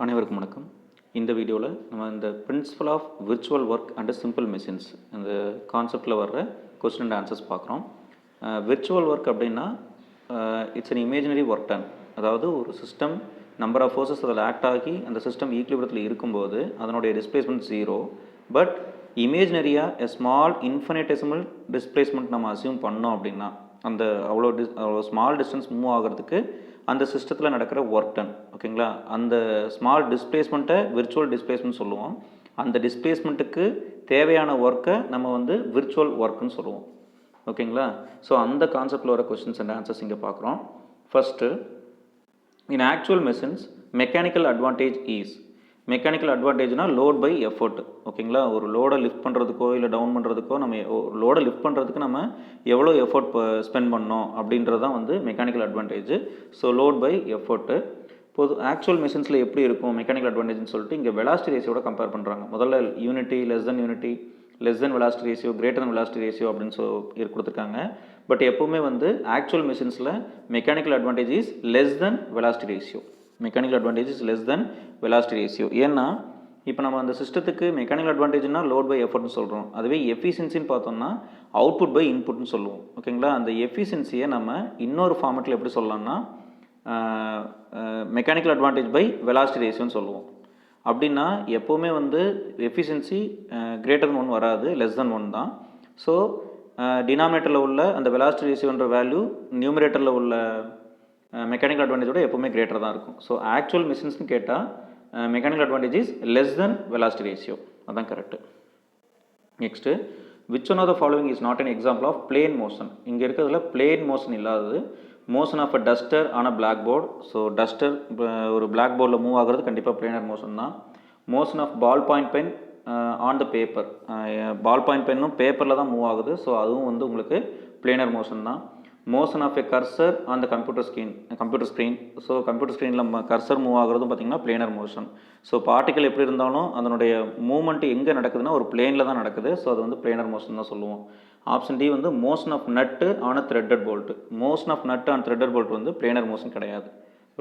அனைவருக்கும் வணக்கம். இந்த வீடியோவில் நம்ம இந்த principle of virtual work and simple machines இந்த கான்செப்டில் வர்ற கொஸ்டின் அண்ட் ஆன்சர்ஸ் பார்க்குறோம். விர்ச்சுவல் ஒர்க் அப்படின்னா it's an imaginary work done. அதாவது ஒரு சிஸ்டம் நம்பர் ஆஃப் ஃபோர்ஸஸ் அதில் ஆக்ட் ஆகி அந்த சிஸ்டம் ஈக்குலிபிரியத்தில் இருக்கும்போது அதனுடைய டிஸ்பிளேஸ்மெண்ட் 0. பட் இமேஜினரியாக எ ஸ்மால் இன்ஃபினிட்டெசிமல் டிஸ்பிளேஸ்மெண்ட் நம்ம அசியூம் பண்ணோம் அப்படின்னா அந்த அவ்வளோ ஸ்மால் டிஸ்டன்ஸ் மூவ் ஆகிறதுக்கு அந்த சிஸ்டத்தில் நடக்கிற ஒர்க் டன், ஓகேங்களா? அந்த ஸ்மால் டிஸ்பிளேஸ்மெண்ட்டை விர்ச்சுவல் டிஸ்பிளேஸ்மெண்ட் சொல்லுவோம். அந்த டிஸ்பிளேஸ்மெண்ட்டுக்கு தேவையான ஒர்க்கை நம்ம வந்து விர்ச்சுவல் ஒர்க்குன்னு சொல்லுவோம், ஓகேங்களா? ஸோ அந்த கான்செப்டில் வர கொஸ்டின்ஸ் அண்ட் ஆன்சர்ஸ் இங்கே பார்க்குறோம். First, in actual machines mechanical advantage is. Mechanical அட்வான்டேஜ்னால் லோட் பை எஃபோர்ட், ஓகேங்களா? ஒரு லோடை லிஃப்ட் பண்ணுறதுக்கோ இல்லை டவுன் பண்ணுறதுக்கோ நம்ம லோடை லிஃப்ட் பண்ணுறதுக்கு நம்ம எவ்வளோ எஃபோர்ட் ஸ்பெண்ட் பண்ணோம் அப்படின்றது தான் வந்து mechanical advantage. So load by effort. Actual மெஷின்ஸில் எப்படி இருக்கும் மெக்கானிக்கல் அட்வான்டேஜ்னு சொல்லிட்டு இங்கே வெலாசிட்டி ரேஷியோட கம்பேர் பண்ணுறாங்க. முதல்ல unity, less than velocity ratio, greater than velocity ratio அப்படின்னு கொடுத்துருக்காங்க. பட் எப்போவுமே வந்து ஆக்சுவல் மெஷின்ஸில் mechanical advantage is less than velocity ratio. Mechanical advantage is less than velocity ratio. ஏன்னா இப்போ நம்ம அந்த சிஸ்டத்துக்கு மெக்கானிக்கல் அட்வான்டேஜ்னா லோட் பை எஃபர்ட்னு சொல்கிறோம். அதுவே எஃபிஷியன்சின்னு பார்த்தோம்னா அவுட்புட் பை இன்புட்னு சொல்லுவோம், ஓகேங்களா? அந்த எஃபிஷியன்சியை நம்ம இன்னொரு ஃபார்மெட்டில் எப்படி சொல்லலாம்னா மெக்கானிக்கல் அட்வான்டேஜ் பை வெலாசிட்டி ரேஷியோன்னு சொல்லுவோம். அப்படின்னா எப்போவுமே வந்து எஃபிஷியன்சி கிரேட்டர் தென் 1 வராது, லெஸ் தென் 1 தான். ஸோ டினாமினேட்டரில் உள்ள அந்த வெலாசிட்டி ரேஷியோன்ற வேல்யூ நியூமரேட்டரில் உள்ள மெக்கானிக்கல் அட்வான்டேஜோட எப்போவுமே கிரேட்டர் தான் இருக்கும். ஸோ ஆக்சுவல் மிஷின்ஸ்னு கேட்டால் mechanical advantage is less than velocity ratio, அதான் correct. Next, which one of the following is not an example of plane motion. இங்கே இருக்கிறதுல பிளேன் மோஷன் இல்லாதது motion of a duster on a blackboard. So duster ஒரு black போர்டில் move ஆகிறது கண்டிப்பாக planar motion தான். Motion of ballpoint pen on the paper. Ballpoint பென்னும் பேப்பரில் தான் மூவ் ஆகுது, ஸோ அதுவும் வந்து உங்களுக்கு பிளேனர் மோஷன் தான். Motion of a cursor on the computer screen. So computer ஸ்க்ரீனில் கர்சர் மூவ் ஆகிறதும் பார்த்திங்கன்னா பிளேனர் மோஷன். ஸோ பார்ட்டிக்கல் எப்படி இருந்தாலும் அதனுடைய மூவ்மெண்ட் எங்கே நடக்குதுன்னா ஒரு பிளேனில் தான் நடக்குது. ஸோ அது வந்து பிளேனர் மோஷன் தான் சொல்லுவோம். ஆப்ஷன் டி வந்து motion of nut on a threaded bolt. Motion of nut on threaded bolt வந்து பிளேனர் மோஷன் கிடையாது,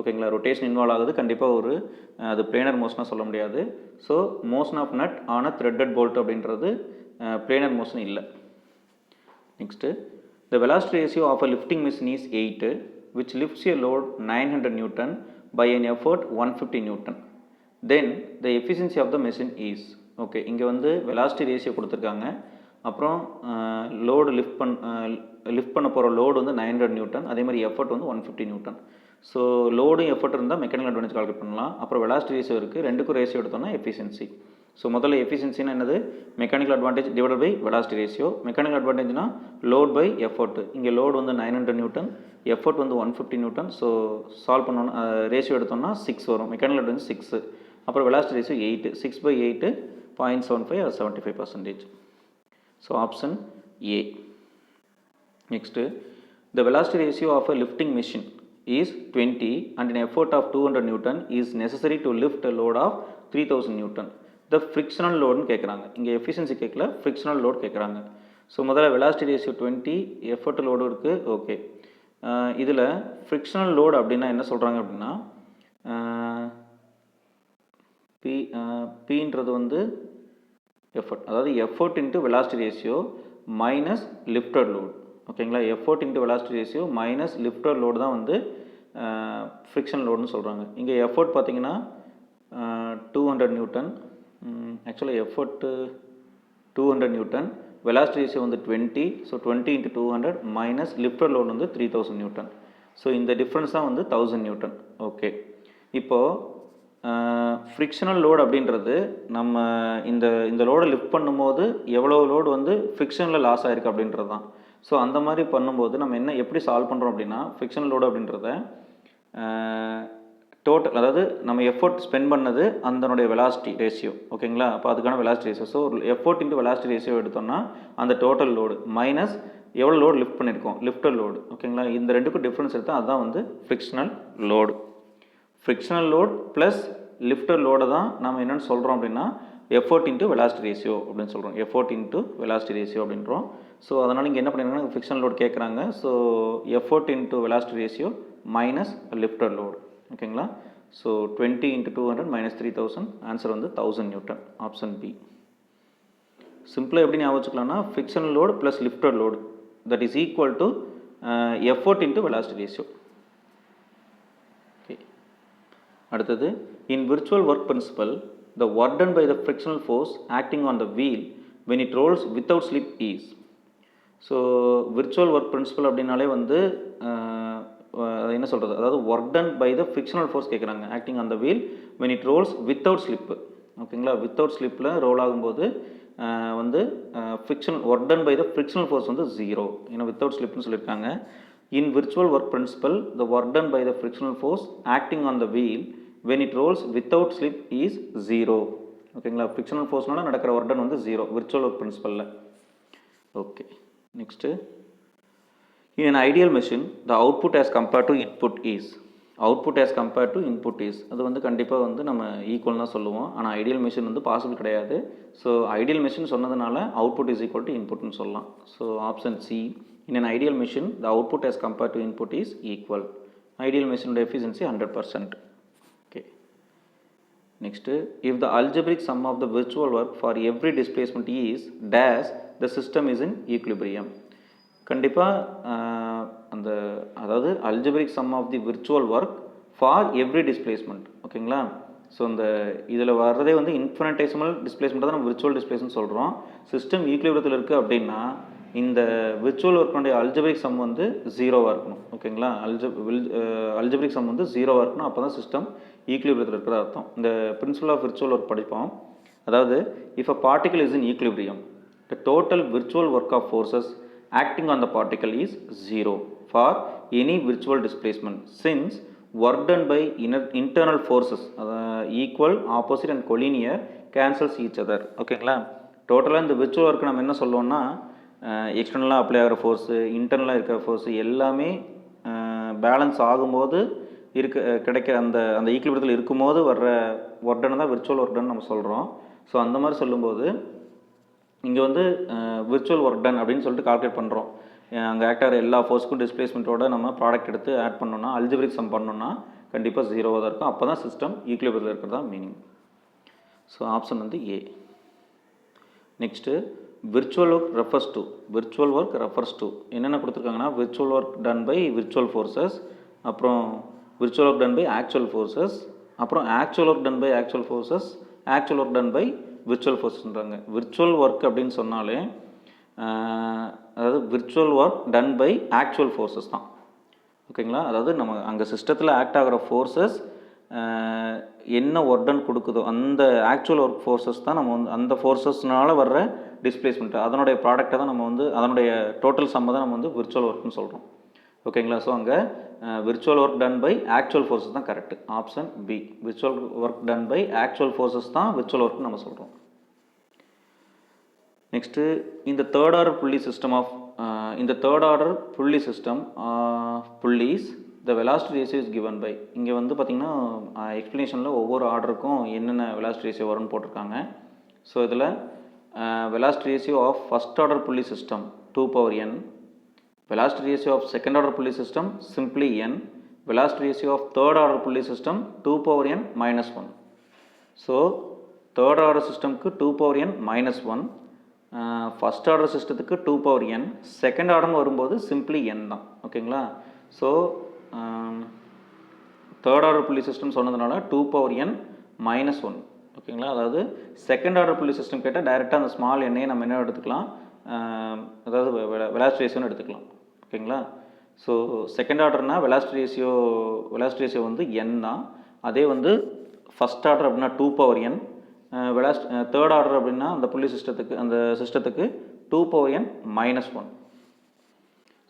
ஓகேங்களா? ரொட்டேஷன் இன்வால்வ் ஆகுது, கண்டிப்பாக அது பிளேனர் மோஷனாக சொல்ல முடியாது. So motion of nut on a threaded bolt அப்படின்றது பிளேனர் மோஷன் இல்லை. Next, the velocity ratio of a lifting machine is 8, which lifts a load 900 Newton by an effort 150 Newton. Then the efficiency of the machine is. Okay, இங்கே வந்து velocity ratio கொடுத்துருக்காங்க. அப்புறம் load lift பண்ண போகிற load வந்து 900 Newton, அதே மாதிரி effort வந்து 150 நியூட்டன். ஸோ லோடும் எஃபர்ட் இருந்தால் மெக்கானிக்கல் அட்வான்டேஜ் கால்குலேட் பண்ணலாம். அப்புறம் வெலாசிட்டி ரேஷியோ இருக்குது, ரெண்டுக்கும் ரேஷியோ எடுத்தோம்னா எஃபிஷியன்சி. ஸோ முதல்ல எஃபிஷியன்சினா என்னது? Mechanical advantage divided by velocity ratio. Mechanical அட்வான்டேஜ்னா லோட் பை எஃபோர்ட். இங்கே லோடு வந்து 900 நியூட்டன், எஃபோர்ட் வந்து 150 நியூட்டன். ஸோ சால்வ் பண்ணோன்னா ரேஷியோ எடுத்தோம்னா 6 வரும். மெக்கானிக்கல் அட்வான்டேஜ் 6, அப்புறம் velocity ratio 8. 6/8 0.75 or 75%. So option A. Next, the velocity ratio of a lifting machine is 20 and an effort of 200 Newton is necessary to lift a load of 3000 Newton. The frictional loadனு கேட்குறாங்க. இங்கே efficiency கேட்கல, frictional load கேட்குறாங்க. So முதல்ல velocity ratio 20, effort load இருக்குது, okay. இதில் frictional load அப்படின்னா என்ன சொல்கிறாங்க அப்படின்னா பின்றது வந்து எஃபர்ட், அதாவது effort into velocity ratio minus lifted load, ஓகேங்களா? Effort into velocity ratio minus lifted load தான் வந்து ஃப்ரிக்ஷன் லோடுன்னு சொல்கிறாங்க. இங்கே எஃபோர்ட் பார்த்தீங்கன்னா 200 நியூட்டன், ஆக்சுவலாக எஃபோர்ட்டு 200 நியூட்டன், வெலாசிட்டி ரேஷியோ வந்து 20. ஸோ 20 × 200 மைனஸ் லிஃப்டட் லோடு வந்து 3000 நியூட்டன். ஸோ இந்த டிஃப்ரென்ஸ் தான் வந்து 1000 நியூட்டன், ஓகே. இப்போது ஃப்ரிக்ஷனல் லோடு அப்படின்றது நம்ம இந்த லோடை லிஃப்ட் பண்ணும்போது எவ்வளோ லோடு வந்து ஃப்ரிக்ஷனில் லாஸ் ஆகிருக்கு அப்படின்றது தான். ஸோ அந்த மாதிரி பண்ணும்போது நம்ம எப்படி சால்வ் பண்ணுறோம் அப்படின்னா ஃப்ரிக்ஷனல் லோடு அப்படின்றத டோட்டல், அதாவது நம்ம எஃபோர்ட் ஸ்பெண்ட் பண்ணது அதனுடைய வெலாசிட்டி ரேஷியோ, ஓகேங்களா? அப்போ அதுக்கான velocity ratio. So effort into velocity ratio எடுத்தோம்னா அந்த டோட்டல் லோடு மைனஸ் எவ்வளோ லோடு லிஃப்ட் பண்ணியிருக்கோம், லிஃப்டட் லோடு, ஓகேங்களா? இந்த ரெண்டுக்கும் டிஃப்ரென்ஸ் எடுத்தால் அதுதான் வந்து frictional load. Frictional load plus lifted லோடை தான் நம்ம என்னென்னு சொல்கிறோம் அப்படின்னா எஃபோர்ட் இன்ட்டு வெலாசிட்டி ரேஷியோ அப்படின்னு சொல்கிறோம். எஃபோர்ட் இன்ட்டு வெலாசிட்டி ரேஷியோ அப்படின்றோம். ஸோ அதனால் இங்கே என்ன பண்ணியிருக்காங்கன்னா ஃப்ரிக்ஷனல் லோட் கேட்குறாங்க. So effort into velocity ratio minus lifted load, ஓகேங்களா? ஸோ 20 into 200 minus 3000, ஆன்சர் வந்து 1000 நியூட்டன், ஆப்ஷன் பி. சிம்பிளாக எப்படி ஞாபகம் வச்சுக்கலாம்னா frictional load plus lifted load that is equal to effort into velocity ratio. Okay, அடுத்தது in virtual work principle the work done by the frictional force acting on the wheel when it rolls without slip is. So virtual work principle அப்படின்னாலே வந்து என்ன சொல்கிறது, அதாவது work done by the frictional force கேட்குறாங்க, acting on the wheel when it rolls without slip. ஓகேங்களா, without ஸ்லிப்பில் roll ஆகும்போது வந்து friction work done by the frictional force வந்து 0, ஏன்னா வித்தவுட் ஸ்லிப்னு சொல்லியிருக்காங்க. In virtual work principle the work done by the frictional force acting on the wheel when it rolls without slip is 0. ஓகேங்களா, fictional ஃபோர்ஸ்னால நடக்கிற work done வந்து 0 virtual work பிரின்சிபலில். Okay, next in an ideal machine the output as compared to input is. Output as compared to input is, அது வந்து கண்டிப்பாக வந்து நம்ம equal தான் சொல்லுவோம். ஆனால் ஐடியல் மிஷின் வந்து பாசிபிள் கிடையாது. ஸோ ஐடியல் மிஷின் சொன்னதுனால அவுட்புட் இஸ் ஈக்குவல் டு இன்புட்னு சொல்லலாம். So option C, in an ideal machine the output as compared to input is equal. Ideal மிஷினோட efficiency 100%. Okay, next if the algebraic sum of the virtual work for every displacement is dash the system is in equilibrium. கண்டிப்பாக அந்த அதாவது algebraic sum of the virtual work for every displacement. ஓகேங்களா, so இந்த இதில் வர்றதே வந்து infinitesimal displacement தான் நம்ம விர்ச்சுவல் டிஸ்பிளேஸ்மெண்ட் சொல்கிறோம். சிஸ்டம் ஈக்குலிபிரியத்தில் இருக்குது அப்படின்னா இந்த விர்ச்சுவல் ஒர்க்குடைய அல்ஜிப்ரிக் சம் வந்து 0வாக இருக்கணும். ஓகேங்களா, அல்ஜிப்ரிக் சம் வந்து 0வாக இருக்கணும், அப்போ தான் சிஸ்டம் ஈக்குலிபிரியத்தில் இருக்கிற அர்த்தம். இந்த பிரின்சிபல் ஆஃப் விர்ச்சுவல் ஒர்க் படிப்போம். அதாவது if a particle is in equilibrium the total virtual work of forces acting on the particle is 0 for any virtual displacement since work done by internal forces equal, opposite and collinear cancels each other. ஓகேங்களா, டோட்டலாக இந்த virtual work நம்ம என்ன சொல்லுவோம்னா எக்ஸ்டர்னலாக apply ஆகிற force இன்டர்னலாக இருக்கிற force எல்லாமே balance ஆகும்போது கிடைக்கிற அந்த ஈக்குலிபிரியத்தில் இருக்கும்போது வர்ற ஒர்க் டன் தான் விர்ச்சுவல் ஒர்க் டன் நம்ம சொல்கிறோம். ஸோ அந்த மாதிரி சொல்லும்போது இங்கே வந்து விர்ச்சுவல் ஒர்க் டன் அப்படின்னு சொல்லிட்டு கால்குலேட் பண்ணுறோம். அங்கே ஆக்டார் எல்லா ஃபோர்ஸ்க்கும் டிஸ்பிளேஸ்மெண்ட்டோட நம்ம ப்ராடக்ட் எடுத்து ஆட் பண்ணோன்னா அல்ஜிப்ரிக் சம் பண்ணோன்னா கண்டிப்பாக 0வாக தான் இருக்கும். அப்போ தான் சிஸ்டம் ஈக்குலிபிரியத்தில் இருக்கிறதா மீனிங். ஸோ ஆப்ஷன் வந்து A. Next virtual work refers to என்னென்ன கொடுத்துருக்காங்கன்னா virtual work done by virtual forces, அப்புறம் virtual work done by actual forces, அப்புறம் actual work done by actual forces, actual work done by virtual ஃபோர்ஸ்ன்றாங்க. Virtual work அப்படின்னு சொன்னாலே அதாவது virtual work done by actual forces தான். ஓகேங்களா, அதாவது நம்ம அங்கே சிஸ்டத்தில் ஆக்ட் ஆகிற ஃபோர்ஸஸ் என்ன ஒர்க் டன் கொடுக்குதோ அந்த ஆக்சுவல் ஒர்க் ஃபோர்ஸஸ் தான் நம்ம வந்து அந்த ஃபோர்ஸஸ்னால வர்ற டிஸ்பிளேஸ்மெண்ட் அதனுடைய ப்ராடக்டை தான் நம்ம வந்து அதனுடைய டோட்டல் சம்மை தான் நம்ம வந்து விர்ச்சுவல் ஒர்க்னு சொல்கிறோம். ஓகேங்களா, ஸோ அங்கே virtual work done by actual forces தான் correct. Option B, virtual work done by actual forces தான் விர்ச்சுவல் ஒர்க்னு நம்ம சொல்கிறோம். நெக்ஸ்ட்டு இந்த தேர்ட் ஆர்டர் புள்ளி system of pulleys the velocity ratio is given by. இங்கே வந்து பார்த்திங்கன்னா எக்ஸ்ப்ளனேஷனில் ஒவ்வொரு ஆர்டருக்கும் என்னென்ன வெலாசிட்டி ரேஷியோ வரும்னு போட்டிருக்காங்க. ஸோ இதில் velocity ratio of first order புள்ளி system 2n, velocity ratio of second order pulley system simply n, velocity ratio of third order pulley system 2n minus 1. So third order system க்கு 2n minus 1, first order systemத்துக்கு 2n, second order வரும்போது simply n தான். ஓகேங்களா, so third order புள்ளி system சொன்னதுனால 2n minus 1. ஓகேங்களா, அதாவது second order புள்ளி system கேட்டால் டைரெக்டாக அந்த ஸ்மால் எண்ணையை நம்ம என்ன எடுத்துக்கலாம், அதாவது வெலாசிட்டி ரேஷியோன்னு எடுத்துக்கலாம். ஓகேங்களா, ஸோ செகண்ட் ஆர்டர்னால் வெலாசிட்டி ரேஷியோ வந்து n தான். அதே வந்து ஃபஸ்ட் ஆர்டர் அப்படின்னா 2n, தேர்ட் ஆர்டர் அப்படின்னா அந்த புள்ளி சிஸ்டத்துக்கு 2n minus 1.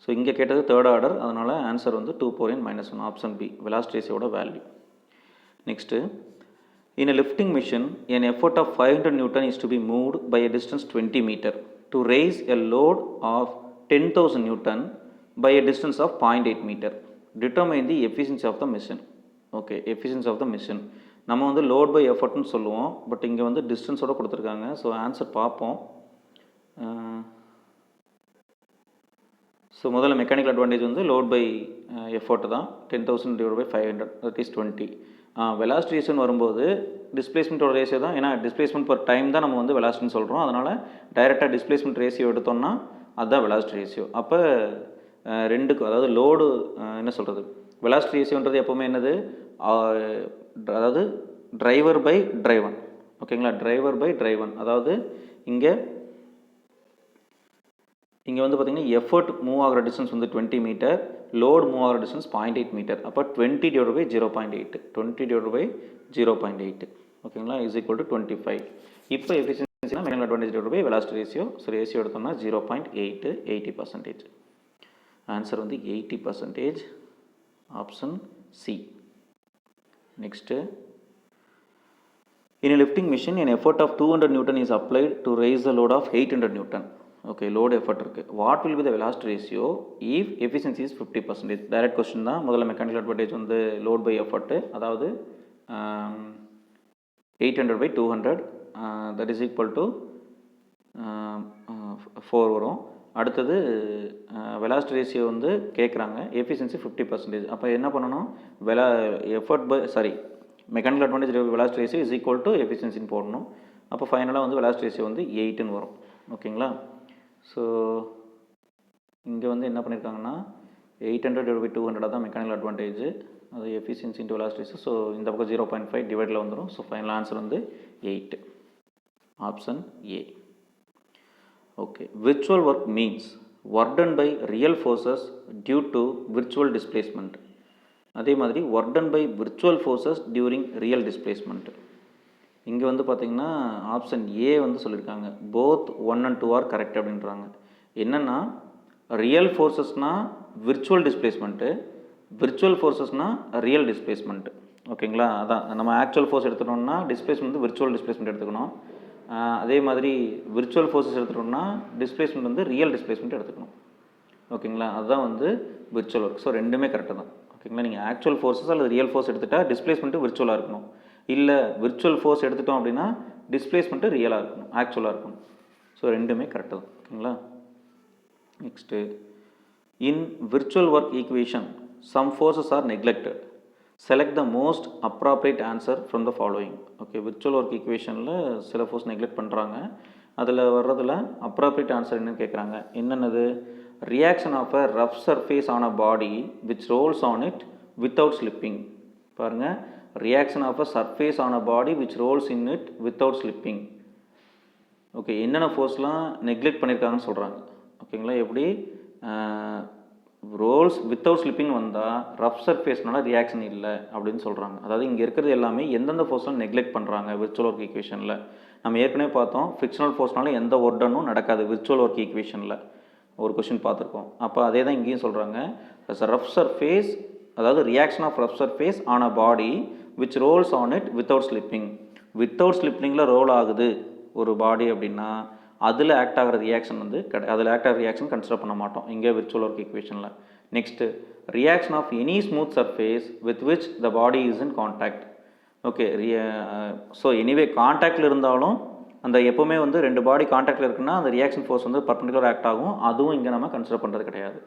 ஸோ இங்கே கேட்டது தேர்ட் ஆர்டர், அதனால் ஆன்சர் வந்து 2n minus 1, option B, velocity ரேஷியோட value. Next in a lifting machine an effort of 500 Newton is to be moved by a distance 20 meter to raise a load of 10,000 Newton by a distance of 0.8 meter. Determine the efficiency of the machine. Okay, efficiency of the machine நம்ம வந்து load by எஃபர்ட்னு சொல்லுவோம், but இங்கே வந்து டிஸ்டன்ஸோட கொடுத்துருக்காங்க. So answer பார்ப்போம். So முதல்ல mechanical advantage வந்து லோட் பை எஃபர்ட் தான், 10,000 divided by 500 that is 20. Velocity ரேஷியோன்னு வரும்போது டிஸ்பிளேஸ்மெண்ட்டோட ரேஷியோ தான், ஏன்னா டிஸ்பிளேஸ்மெண்ட் பர் டைம் தான் நம்ம வந்து வெலாசிட்டின்னு சொல்கிறோம். அதனால் டைரெக்டாக டிஸ்பிளேஸ்மெண்ட் ரேஷியோ எடுத்தோம்னா அதுதான் வெலாசிட்டி ரேஷியோ. அப்போ ரெண்டுக்கும், அதாவது லோடு என்ன சொல்கிறது, வெலாசிட்டி ரேஷியோன்றது எப்போவுமே என்னது, அதாவது டிரைவர் பை டிரைவன். ஓகேங்களா, டிரைவர் பை டிரைவன். அதாவது இங்கே வந்து பார்த்திங்கன்னா எஃபர்ட் மூவ் ஆகிற டிஸ்டன்ஸ் வந்து 20 மீட்டர், லோடு மூவ் ஆகிற டிஸ்டன்ஸ் 0.8 மீட்டர். அப்போ 20/0.8 20/0.8 ஓகேங்களா இஸ் ஈக்குவல் டு 25. இப்போ எஃபிஷியன்சினா mechanical advantage divided by velocity ratio. So ratio எடுத்தோம்னா 0.8 80%. ஆன்சர் வந்து 80%, option C. Next, in a lifting machine an effort of 200 Newton is applied to raise the load of 800 Newton. Okay, load effort இருக்குது. What will be the velocity ratio if efficiency is 50%? Direct question தான். முதல்ல mechanical advantage வந்து load by effort, அதாவது 800/200 that is equal to 4 வரும். அடுத்தது velocity ratio வந்து கேட்குறாங்க, efficiency 50%. அப்போ என்ன பண்ணணும், mechanical advantage velocity ratio is equal to எஃபிஷியன்சின்னு போடணும். அப்போ ஃபைனலாக வந்து வெலாசிட்டி ரேஷியோ வந்து 8ன்னு வரும். ஓகேங்களா, ஸோ இங்கே வந்து என்ன பண்ணியிருக்காங்கன்னா 800/200 தான் மெக்கானிக்கல் அட்வான்டேஜ், அது efficiency into velocity ratio. So இந்த பக்கம் 0.5 டிவைடில் வந்துடும். ஸோ ஃபைனல் ஆன்சர் வந்து 8, option A. Okay, virtual work means work done by real forces due to virtual displacement. அதே மாதிரி work done by virtual forces during real displacement. இங்கே வந்து பார்த்திங்கன்னா option A வந்து சொல்லியிருக்காங்க, போத் 1 and 2 ஆர் கரெக்ட் அப்படின்றாங்க. என்னென்னா ரியல் ஃபோர்ஸஸ்னால் விர்ச்சுவல் டிஸ்பிளேஸ்மெண்ட்டு, விர்ச்சுவல் ஃபோர்ஸஸ்னால் ரியல் டிஸ்பிளேஸ்மெண்ட்டு. ஓகேங்களா, அதான் நம்ம ஆக்சுவல் ஃபோர்ஸ் எடுத்துட்டோம்னா டிஸ்பிளேஸ்மெண்ட் வந்து விர்ச்சுவல் டிஸ்பிளேஸ்மெண்ட் எடுத்துக்கணும். அதே மாதிரி விர்ச்சுவல் ஃபோர்ஸஸ் எடுத்துட்டோம்னா டிஸ்பிளேஸ்மெண்ட் வந்து ரியல் டிஸ்பிளேஸ்மெண்ட் எடுத்துக்கணும். ஓகேங்களா, அதுதான் வந்து விர்ச்சுவல் ஒர்க். ஸோ ரெண்டுமே கரெக்டாக தான். ஓகேங்களா, நீங்கள் ஆக்சுவல் ஃபோர்ஸஸ் அல்லது ரியல் ஃபோர்ஸ் எடுத்துகிட்டா டிஸ்பிளேஸ்மெண்ட்டு விர்ச்சுவலாக இருக்கணும். இல்லை விர்ச்சுவல் ஃபோர்ஸ் எடுத்துட்டோம் அப்படின்னா டிஸ்பிளேஸ்மெண்ட்டு ரியலாக இருக்கணும், ஆக்சுவலாக இருக்கணும். ஸோ ரெண்டுமே கரெக்டாக தான். ஓகேங்களா, next, in virtual work equation some forces are neglected, select the most appropriate answer from the following. Okay, virtual work ஈக்குவேஷனில் சில ஃபோர்ஸ் நெக்லெக்ட் பண்ணுறாங்க, அதில் வர்றதில் அப்ராப்ரியேட் ஆன்சர் என்னன்னு கேட்குறாங்க. என்னென்னது, reaction of a rough surface on a body which rolls on it without slipping. பாருங்கள், reaction of a surface on a body which rolls in it without slipping. Okay, என்னென்ன ஃபோர்ஸ்லாம் neglect பண்ணியிருக்காங்கன்னு சொல்கிறாங்க. ஓகேங்களா, எப்படி ரோல்ஸ் வித்தவுட் ஸ்லிப்பிங் வந்தால் rough சர்ஃபேஸ்னால reaction இல்லை அப்படின்னு சொல்கிறாங்க. அதாவது இங்கே இருக்கிறது எல்லாமே எந்தெந்த ஃபோர்ஸ்லாம் நெக்லெக்ட் பண்ணுறாங்க விர்ச்சுவல் ஒர்க் ஈக்குவேஷனில். நம்ம ஏற்கனவே பார்த்தோம், ஃபிக்ஷனல் ஃபோர்ஸ்னால எந்த ஒர்டனும் நடக்காது விர்ச்சுவல் ஒர்க் ஈக்குவேஷனில், ஒரு கொஷின் பார்த்துருக்கோம். அப்போ அதே தான் இங்கேயும் சொல்கிறாங்க, ரஃப் சர்ஃபேஸ், அதாவது reaction of rough surface on a body which rolls on it without slipping. Without ஸ்லிப்பிங்கில் ரோல் ஆகுது ஒரு பாடி அப்படின்னா அதில் ஆக்ட் ஆகிற ரியாக்ஷன் வந்து அதில் ஆக்ட் ஆகிற ரியாக்ஷன் கன்சிடர் பண்ண மாட்டோம் இங்கே விர்ச்சுவல் ஒர்க் ஈக்குவேஷனில். Next, reaction of any smooth surface with which the body is in contact. Okay, so anyway கான்டாக்டில் இருந்தாலும் அந்த எப்போவுமே வந்து ரெண்டு பாடி கான்டாக்டில் இருக்குன்னா அந்த ரியாக்ஷன் ஃபோர்ஸ் வந்து பர்பெண்டிகுலர் ஆக்ட் ஆகும், அதுவும் இங்கே நம்ம கன்சிடர் பண்ணுறது கிடையாது.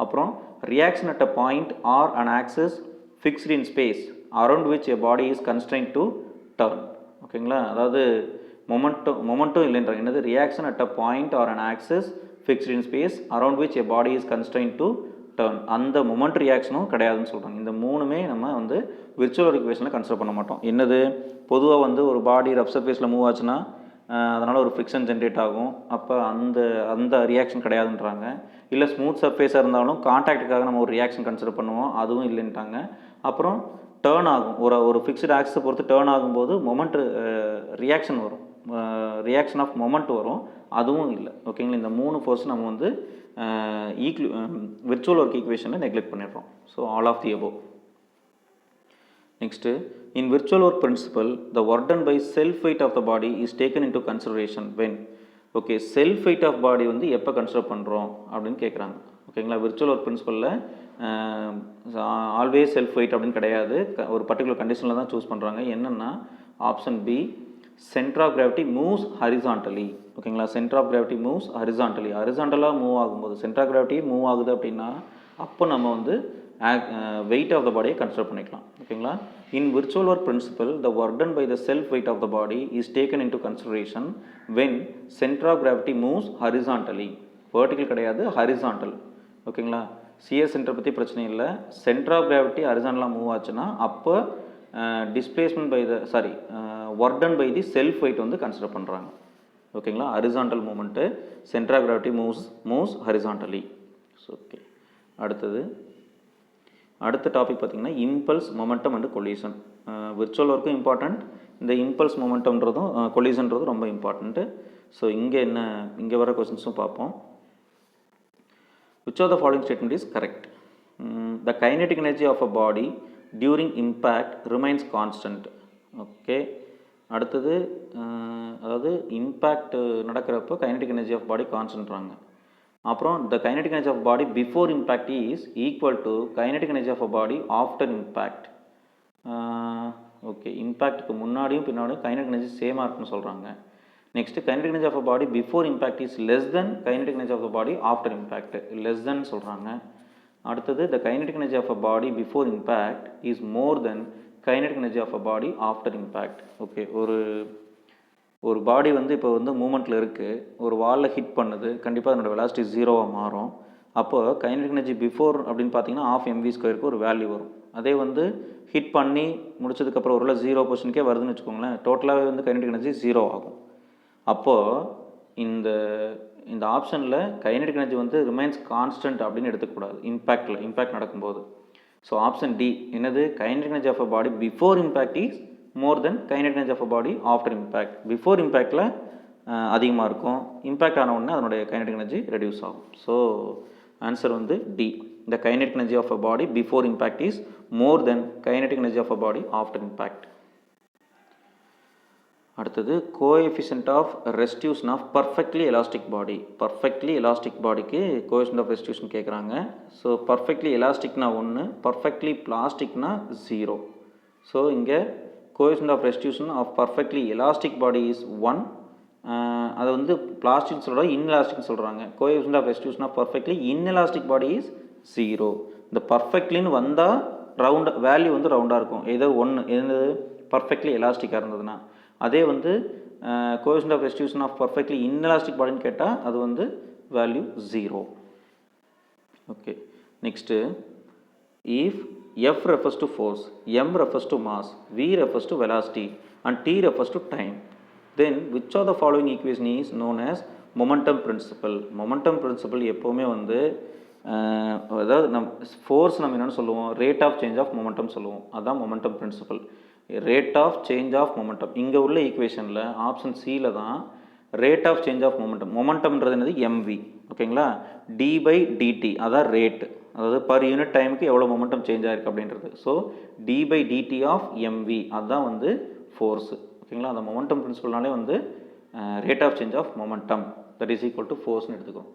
அப்புறம் reaction at a point or an axis fixed in space around which a body is constrained to turn. ஓகேங்களா, அதாவது மொமெண்ட்டும் இல்லைன்றாங்க. என்னது, reaction at a point or an axis fixed in space around which a body is constrained to turn. அந்த moment ரியாக்ஷனும் கிடையாதுன்னு சொல்கிறாங்க. இந்த மூணுமே நம்ம வந்து விர்ச்சுவல் ஈக்குவேஷனில் கன்சிடர் பண்ண மாட்டோம். என்னது, பொதுவாக வந்து ஒரு பாடி ரஃப் சர்ஃபேஸில் மூவ் ஆச்சுன்னா அதனால் ஒரு ஃப்ரிக்ஷன் ஜென்ரேட் ஆகும், அப்போ அந்த ரியாக்ஷன் கிடையாதுன்றாங்க. இல்லை ஸ்மூத் சர்ஃபேஸாக இருந்தாலும் கான்டாக்டுக்காக நம்ம ஒரு ரியாக்ஷன் கன்சிடர் பண்ணுவோம், அதுவும் இல்லைன்ட்டாங்க. அப்புறம் டேர்ன் ஆகும், ஒரு ஃபிக்ஸ்டு ஆக்ஸை பொறுத்து டேர்ன் ஆகும்போது மொமெண்ட் ரியாக்ஷன் வரும், ரியாக்ஷன் ஆஃப் மொமெண்ட் வரும், அதுவும் இல்லை. ஓகேங்களா, இந்த மூணு ஃபோர்ஸ் நம்ம வந்து விர்ச்சுவல் ஒர்க் ஈக்குவேஷனில் நெக்லெக்ட் பண்ணிடுறோம். So all of the above. Next, in virtual work principle the work done by self weight of the body is taken into consideration when. Okay, self weight of body வந்து எப்போ consider பண்ணுறோம் அப்படின்னு கேட்குறாங்க. ஓகேங்களா, virtual work பிரின்சிபலில் always self weight அப்படின்னு கிடையாது, ஒரு பர்டிகுலர் கண்டிஷனில் தான் சூஸ் பண்ணுறாங்க. என்னென்னா option B, centre of gravity moves horizontally. ஓகேங்களா, centre of gravity moves horizontally, ஹரிசான்டலாக மூவ் ஆகும்போது சென்டர் ஆஃப் கிராவிட்டி மூவ் ஆகுது அப்படின்னா அப்போ நம்ம வந்து வெயிட் ஆஃப் த பாடியை கன்சிடர் பண்ணிக்கலாம். ஓகேங்களா, In virtual work principle, the work done by the self weight of the body is taken into consideration when center of gravity moves horizontally. Vertical கிடையாது, horizontal. ஓகேங்களா? சிஎஸ் சென்டர் பற்றி பிரச்சனை இல்லை. Center of gravity ஹரிசான்டலாக move ஆச்சுன்னா அப்போ displacement by the work done by the self weight வந்து consider பண்ணுறாங்க. ஓகேங்களா? Horizontal moment, center of gravity moves horizontally. Okay, அடுத்த டாபிக் பார்த்திங்கன்னா இம்பல்ஸ், மொமெண்டம் அண்ட் கொலிஷன். விர்ச்சுவல் ஒர்க்கும் இம்பார்ட்டண்ட், இந்த இம்பல்ஸ் மொமெண்டம்ன்றதும் கொலிஷன்ன்றதும் ரொம்ப இம்பார்ட்டண்ட்டு. ஸோ இங்கே வர கொஸ்டின்ஸும் பார்ப்போம். Which of the following statement is correct? The kinetic energy of a body during impact remains constant. Okay. அடுத்தது அதாவது இம்பேக்ட் நடக்கிறப்போ கைனடிக் எனர்ஜி ஆஃப் பாடி கான்ஸ்டன்ட்றாங்க. அப்புறம் the kinetic energy of body before impact is equal to kinetic energy of a body after impact. Okay, இம்பேக்ட்டுக்கு முன்னாடியும் பின்னாடியும் kinetic energy சேமாக இருக்குன்னு சொல்கிறாங்க. Next kinetic energy of a body before impact is less than kinetic energy of the body after impact. less than சொல்கிறாங்க. அடுத்தது the kinetic energy of a body before impact is more than kinetic energy of a body after impact. Okay, ஒரு பாடி வந்து இப்போ வந்து மூமெண்ட்டில் இருக்குது, ஒரு வாலில் hit பண்ணுது, கண்டிப்பாக அதனோட வெலாசிட்டி 0வாக மாறும். அப்போது kinetic energy பிஃபோர் அப்படின்னு பார்த்தீங்கன்னா ½ mv² ஒரு வேல்யூ வரும். அதே வந்து ஹிட் பண்ணி முடிச்சதுக்கப்புறம் ஒரு 0 பொசிஷனுக்கே வருதுன்னு வச்சுக்கோங்களேன், டோட்டலாகவே வந்து kinetic energy 0 ஆகும். அப்போது இந்த ஆப்ஷனில் கைனடிக் எனர்ஜி வந்து ரிமைன்ஸ் கான்ஸ்டன்ட் அப்படின்னு எடுத்துக்கூடாது இம்பேக்ட் நடக்கும்போது. ஸோ ஆப்ஷன் டி என்னது? Kinetic energy of a body before impact is more than kinetic energy of a body after impact. Before இம்பேக்டில் அதிகமாக இருக்கும், இம்பேக்ட் ஆன உடனே அதனுடைய கைனடிக் எனர்ஜி ரெடியூஸ் ஆகும். ஸோ ஆன்சர் வந்து D. The kinetic energy of a body before impact is more than kinetic energy of a body after impact. அடுத்தது coefficient of restitution of perfectly elastic body. Perfectly elastic பாடிக்கு coefficient of restitution கேட்குறாங்க. So perfectly எலாஸ்டிக்னா 1, perfectly பிளாஸ்டிக்னா 0. So இங்கே coefficient of restitution of perfectly elastic body is 1. அதை வந்து பிளாஸ்டிக்னு சொல்கிறாங்க, இன்எலாஸ்டிக்னு சொல்கிறாங்க. Coefficient of restitution of perfectly inelastic body is 0. இந்த பர்ஃபெக்ட்லின்னு வந்தால் வேல்யூ வந்து ரவுண்டாக இருக்கும், ஏதோ ஒன்று எது பர்ஃபெக்ட்லி எலாஸ்டிக்காக இருந்ததுன்னா. அதே வந்து coefficient of restitution of perfectly inelastic பாடின்னு கேட்டால் அது வந்து value 0. Okay, next if F refers to force, M refers to mass, V refers to velocity and T refers to time, then which of the following equation is known as momentum principle? Momentum principle எப்போவுமே வந்து அதாவது force நம்ம என்னென்னு சொல்லுவோம், rate of change of momentum சொல்லுவோம். அதுதான் momentum principle, rate of change of momentum. இங்கே உள்ள ஈக்குவேஷனில் ஆப்ஷன் சியில் தான் ரேட் ஆஃப் சேஞ்ச் ஆஃப் மொமெண்டம்ன்றது என்னது? எம்வி. ஓகேங்களா? டி/டிடி அதான் ரேட்டு, அதாவது பர் யூனிட் டைமுக்கு எவ்வளோ மொமெண்டம் சேஞ்ச் ஆகிருக்கு அப்படின்றது. ஸோ டி/டிடி ஆஃப் எம்வி அதுதான் வந்து ஃபோர்ஸு. ஓகேங்களா? அந்த மொமெண்டம் பிரின்சிபல்னாலே வந்து rate of change of momentum that is equal to ஃபோர்ஸ்னு எடுத்துக்கிறோம்.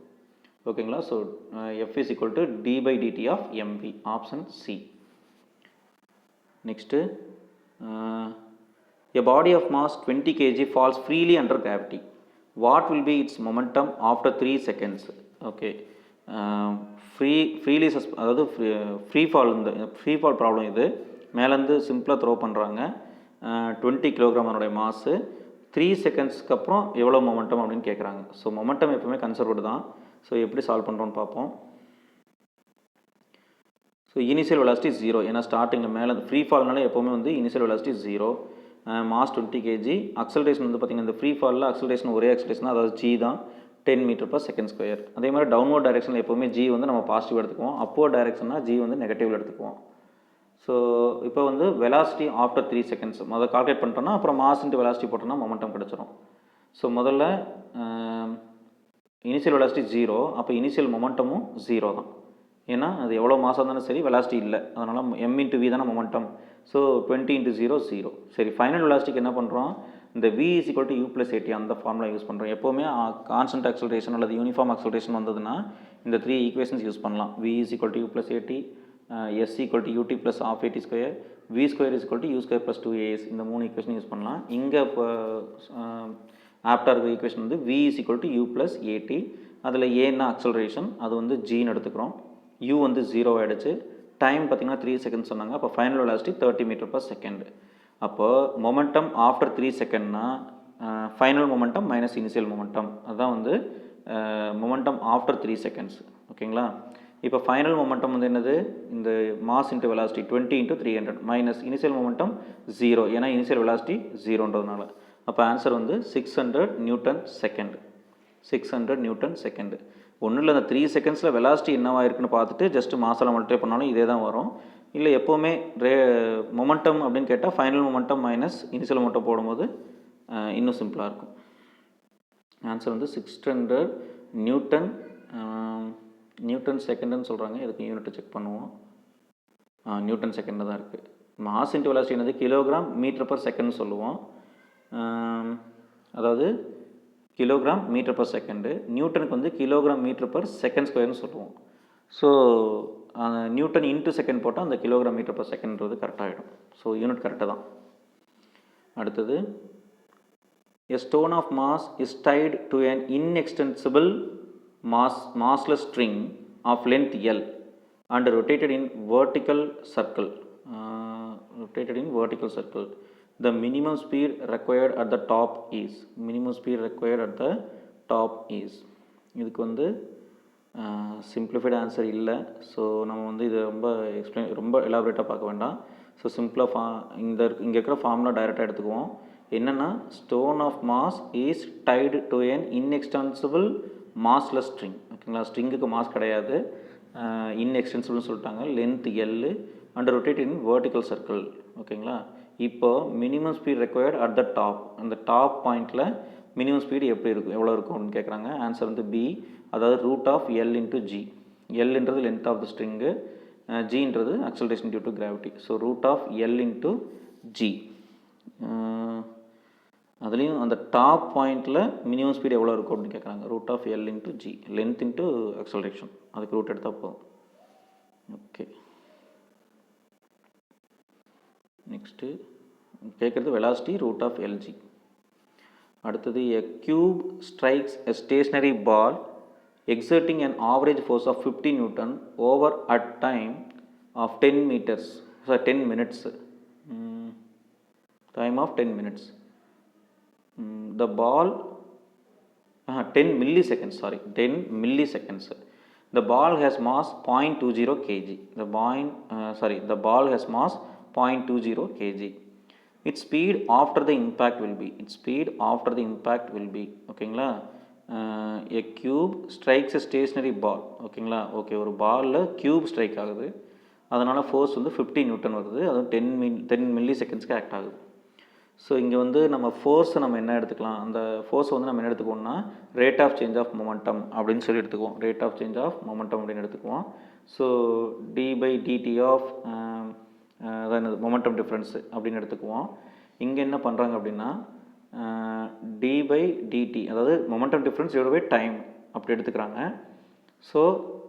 ஓகேங்களா? So F is equal to d dt of M V, option C. Next a body of mass 20 kg falls freely under gravity. What will be its momentum after 3 seconds? Okay, freely அதாவது free fall problem இது. மேலேருந்து சிம்பிளாக throw பண்ணுறாங்க. 20 kilogram அதனுடைய மாசு, 3 செகண்ட்ஸ்க்கு அப்புறம் எவ்வளோ momentum அப்படின்னு கேட்குறாங்க. ஸோ மொமெண்டம் எப்பவுமே கன்சர்வ்டு தான். ஸோ எப்படி சால்வ் பண்ணுறோன்னு பார்ப்போம். ஸோ இனிஷியல் வெலாசிட்டி 0, ஏன்னா ஸ்டார்டிங்கில் மேலே ஃப்ரீ ஃபால்னால எப்போவுமே வந்து initial velocity 0, mass 20 kg. Acceleration வந்து பார்த்திங்கன்னா இந்த ஃப்ரீ ஃபாலில் அக்சலரேஷன் ஒரே அக்சலரேஷன், அதாவது ஜி தான், 10 m/s². அதே மாதிரி டவுன்வர்ட் டைரெக்ஷனில் எப்போவுமே ஜி வந்து நம்ம பாசிட்டிவ் எடுத்துக்குவோம், அப்போர்ட் டைரெக்ஷன்னா ஜி வந்து நெகட்டிவில் எடுத்துக்குவோம். ஸோ இப்போ வந்து வெலாசிட்டி ஆஃப்டர் 3 seconds முதல்ல கால்குலேட் பண்ணிட்டோம்னா அப்புறம் மாஸ் இன்ட்டு வெலாசிட்டி போட்டோம்னா மொமெண்டம் கிடச்சிரும். ஸோ முதல்ல இனிஷியல் வெலாசிட்டி 0, அப்போ இனிஷியல் மொமெண்டமும் 0 தான், ஏன்னா அது எவ்வளோ மாதம் இருந்தாலும் சரி வெலாசிட்டி இல்லை, அதனால் m/v தானே மொமெண்டம். ஸோ 20 × 0 0. சரி, ஃபைனல் வெலாசிட்டிக்கு என்ன பண்ணுறோம்? இந்த v = u+at அந்த ஃபார்முலா யூஸ் பண்ணுறோம். எப்போவுமே கான்ஸ்டன்ட் அக்சலரேஷன் அல்லது யூனிஃபார்ம் அக்சலரேஷன் வந்ததுன்னா இந்த 3 ஈக்குவேஷன்ஸ் யூஸ் பண்ணலாம். v = u+at, s = ut + ½ at², v² = u² + 2as. இந்த 3 ஈக்குவேஷன் யூஸ் பண்ணலாம். இங்கே இப்போ ஆப்டாக இருக்கிற ஈக்குவேஷன் வந்து v = u+at. அதில் ஏன்னா அக்சலரேஷன், அது வந்து ஜின்னு எடுத்துக்கிறோம். u வந்து 0 ஆகிடுச்சு, டைம் பார்த்திங்கன்னா 3 செகண்ட்ஸ் சொன்னாங்க. அப்போ final velocity 30 metre per second. அப்போது மொமெண்டம் ஆஃப்டர் 3 செகண்ட்னா final momentum minus initial momentum, அதுதான் வந்து மொமெண்டம் ஆஃப்டர் 3 செகண்ட்ஸ். ஓகேங்களா? இப்போ ஃபைனல் மொமெண்டம் வந்து என்னது, இந்த mass into velocity 20 × 300 minus initial momentum 0, ஏன்னா இனிஷியல் வெலாசிட்டி 0ன்றதுனால. அப்போ ஆன்சர் வந்து 600 நியூட்டன் செகண்ட். 600 Newton second. ஒன்றும் இல்லை, அந்த 3 செகண்ட்ஸில் வெலாசிட்டி என்னவாக இருக்குன்னு பார்த்துட்டு ஜஸ்ட் மாசால் மல்டிப்ளை பண்ணாலும் இதே தான் வரும். இல்லை எப்போவுமே மொமெண்டம் அப்படின்னு கேட்டால் final momentum minus initial momentum போடும்போது இன்னும் சிம்பிளாக இருக்கும். ஆன்சர் வந்து 600 நியூட்டன் நியூட்டன் செகண்டுன்னு சொல்கிறாங்க. இதுக்கு யூனிட்டை செக் பண்ணுவோம். நியூட்டன் செகண்டில் தான் இருக்குது. மாஸ் இன்ட்டு வெலாசிட்டி என்னது, கிலோகிராம் மீட்டர் பர் செகண்ட் சொல்லுவோம். அதாவது கிலோகிராம் மீட்டர் பர் செகண்டு. நியூட்டனுக்கு வந்து கிலோகிராம் மீட்டர் பர் செகண்ட் ஸ்கொயர்னு சொல்லுவோம். ஸோ நியூட்டன் இன்ட்டு செகண்ட் போட்டால் அந்த கிலோகிராம் மீட்டர் பர் செகண்ட்றது கரெக்டாகிடும். ஸோ யூனிட் கரெக்டாக தான். அடுத்தது, a stone of mass is tied to an inextensible massless string of length L and rotated in vertical circle. The minimum speed required at the top is. இதுக்கு வந்து simplified answer இல்லை. So நம்ம வந்து இது ரொம்ப எலாபரேட்டாக பார்க்க வேண்டாம். ஸோ சிம்பிளாக இங்கே இருக்கிற ஃபார்முலா டைரெக்டாக எடுத்துக்குவோம். என்னென்னா, stone of mass is tied to an inextensible massless string. ஓகேங்களா? ஸ்ட்ரிங்குக்கு மாஸ் கிடையாது, இன்எக்ஸ்டென்சிபிள்னு சொல்லிட்டாங்க. Length L and rotate in vertical circle. ஓகேங்களா? இப்போ minimum speed required at the top, அந்த டாப் பாயிண்டில் மினிமம் ஸ்பீடு எவ்வளோ இருக்கும் அப்படின்னு கேட்குறாங்க. ஆன்சர் வந்து பி, அதாவது root of L into G. எல்ன்றது லென்த் ஆஃப் த ஸ்ட்ரிங்கு, ஜின்றது acceleration due to gravity. So root of L into G. அதுலேயும் அந்த டாப் பாயிண்டில் மினிமம் ஸ்பீடு எவ்வளோ இருக்கும் அப்படின்னு கேட்குறாங்க. Root of L into G, length into acceleration, அதுக்கு root எடுத்தால் போதும். ஓகே, நெக்ஸ்ட்டு கேட்குறது வெலாசிட்டி ரூட் ஆஃப் எல்ஜி. அடுத்தது, a cube strikes a stationary ball exerting an average force of 50 Newton over a time of 10 minutes. Time of 10 minutes. The ball 10 milliseconds. The ball has mass 0.20 kg. The ball has mass 0.20 kg. Its speed after the impact will be. ஓகேங்களா? a cube strikes a stationary ball. ஓகேங்களா? Okay, ஒரு பாலில் cube strike ஆகுது, அதனால் force வந்து 50 Newton வருது. அது 10 milli செகண்ட்ஸ்க்கு act ஆகுது. ஸோ இங்கே வந்து நம்ம ஃபோர்ஸை நம்ம என்ன எடுத்துக்கலாம், அந்த ஃபோர்ஸை வந்து நம்ம என்ன எடுத்துக்குவோம்னா rate of change of momentum அப்படின்னு சொல்லி எடுத்துக்குவோம். Rate of change of momentum அப்படின்னு எடுத்துக்குவோம். So d/dt of momentum difference அப்படின்னு எடுத்துக்குவோம். இங்கே என்ன பண்ணுறாங்க அப்படின்னா d/dt, அதாவது momentum difference divided by time அப்படி எடுத்துக்கிறாங்க. ஸோ